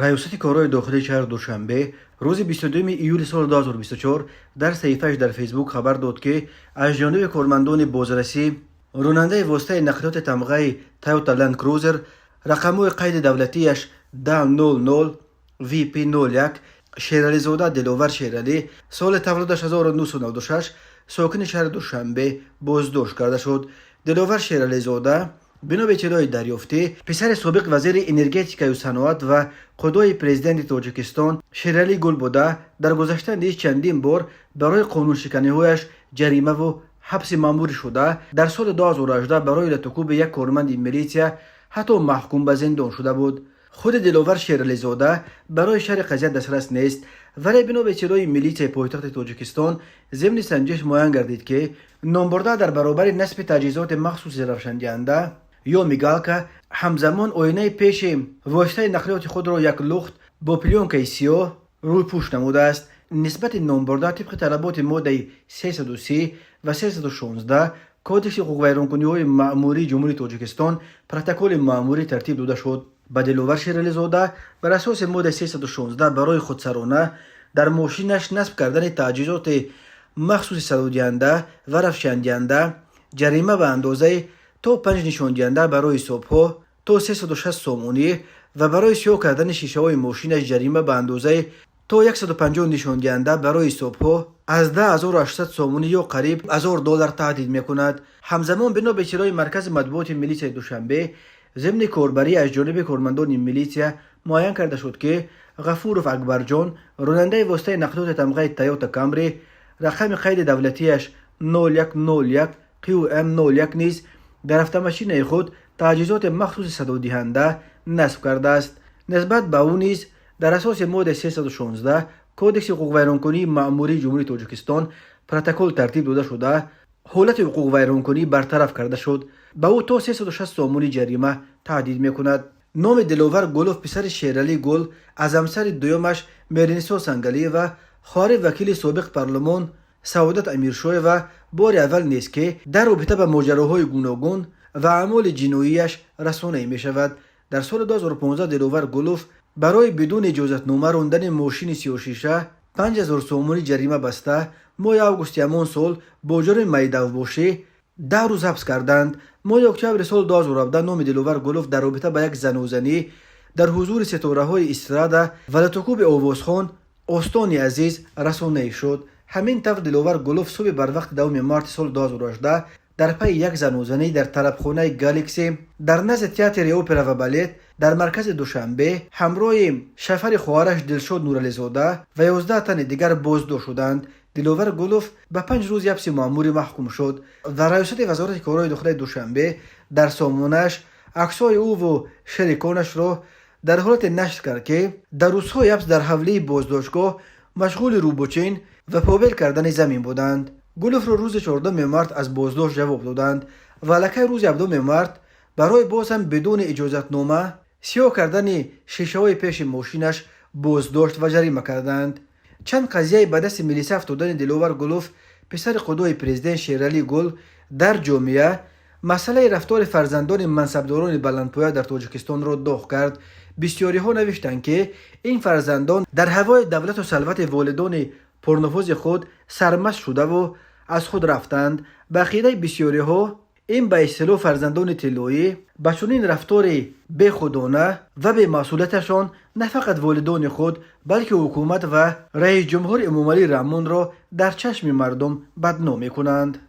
ریاست کارهای داخلی شهر دوشنبه روز 22 ایول سال 2024 در صحیفه‌اش در فیسبوک خبر داد که از جانب کارمندان بازرسی راننده واسطه نقلیات تمغه تویوتا لند کروزر رقم قید دولتیش 1000 VP01 شیرالی زاده دلاور شیرالی سال تولدش 1996 ساکن شهر دوشنبه بازداشت کرده شد. دلاور شیرالی زاده بنا به اطلاع دریافتی پسر سابق وزیر انرژتیک و صنعت و خدای پرزیدنت تاجیکستان شیرالی گل بوده در گذشته نیز چندین بار برای قانون شکنی هایش جریمه و حبس مأموری شده. در سال 2018 برای لطکوب یک کارمند میلیشیا حتی محکوم به زندان شده بود. خود دلاور شیرالی زاده برای شرح قضیه دسترس نیست، ولی بنا به اطلاع میلیشیای پایتخت تاجیکستان ضمن سنجش معین گردید که نامبرده در برابر نصب تجهیزات مخصوص روشن‌دهنده یا میگه که همزمان آینه پیش واسطه نقلیات خود را یک لخت با پلیونکه سیاه روی پوش نموده است. نسبت نامبرده طبق طلبات ماده 330 و 316 کودکس حقوق ویرانکنی‌های مأموری جمهوری تاجیکستان پروتکل مأموری ترتیب داده شد. به دلاور شیرالی زاده بر اساس ماده 316 برای خودسرانه در ماشینش نصب کردن تجهیزات مخصوص صدادهنده و روشندهنده جریمه به اندازه تا 5 نشان دهنده برای صبح‌ها تا 360 سامانی و برای سیاه کردن شیشه های ماشینش جریمه به اندازه تا 150 نشان دهنده برای صبح‌ها از 10800 سامانی یا قریب $1000 تهدید میکند. همزمان بنا به اطلاع مرکز مطبوعات میلیشیای دوشنبه ضمن کاربری از جانب کارمندان میلیشیا معین کرده شد که غفورов اکبرجان راننده واسطه نقلیات تمغه تویوتا کامری رقم قید دولتیش 0101 QM01 نیز در افت خود تجهیزات مخصوص صدادهنده نصب کرده است. نسبت به او نیز در اساس ماده 316 کودکس حقوق ویرانکنی مأموری جمهوری تاجیکستان پروتکل ترتیب داده شده حالت حقوق ویرانکنی برطرف کرده شد. به او تا 360 سامانی جریمه تهدید میکند. نام دلاور گلوف پسر شیرالی گل از همسر دویمش مرینسا سنگلی و خواهر وکیل سابق پارلمان سعادت امیرشاه و بار اول نیست که در رابطه با ماجراهای گوناگون و اعمال جناییش رسانه‌ای می شود. در سال 2015 دلاور گلوف برای بدون اجازت نامه راندن ماشین 36 5000 سامانی جریمه بسته ماه اوگوست همان سال با جرم میدان‌فروشی 10 روز حبس کردند. ماه اکتبر سال 2017 نام دلاور گلوف در رابطه با یک زنوزنی در حضور ستاره‌های استراده و لطکوب آوازخوان استان عزیز رسانه‌ای شد. همین طور دلاور گلوف صبح بر وقت 2 مارس سال 2018 در پی یک زنوزنی در طربخانه گالاکسی در نزد تئاتر اپرا و بالت در مرکز دوشنبه همراه شوهر خواهرش دلشاد نورالی زاده و 11 تن دیگر بازداشت شدند. دلاور گلوف به 5 روز حبس مأموری محکوم شد و ریاست وزارت کارهای داخلی دوشنبه در سامانش عکس‌های او و شریکانش را در حالت نشر کرد که در روزهای حبس در حوله بازداشتگاه مشغول روبوچین و پابل کردن زمین بودند. گلوف را روز 14 مارس از بازداشت جواب دادند و لکه روز 17 مارس برای باز هم بدون اجازت نامه سیاه کردن شیشه های پیش ماشینش بازداشت و جریمه کردند. چند قضیه به دست میلیشیا افتادن دلاور گلوف پسر خدای پرزیدنت شیرالی گل در جامعه مسئله رفتار فرزندان منصبداران بلندپایه در تاجیکستان را داغ کرد. بسیاری ها نوشتند که این فرزندان در هوای دولت و ثروت والدان پرنفوذ خود سرمست شده و از خود رفتند. به عقیده بسیاری ها این به اصطلاح فرزندان طلایی به چنین رفتار بیخودانه و بی‌مسئولیتشان نه فقط والدان خود بلکه حکومت و رئیس جمهور امامعلی رحمان را در چشم مردم بدنام می‌کنند.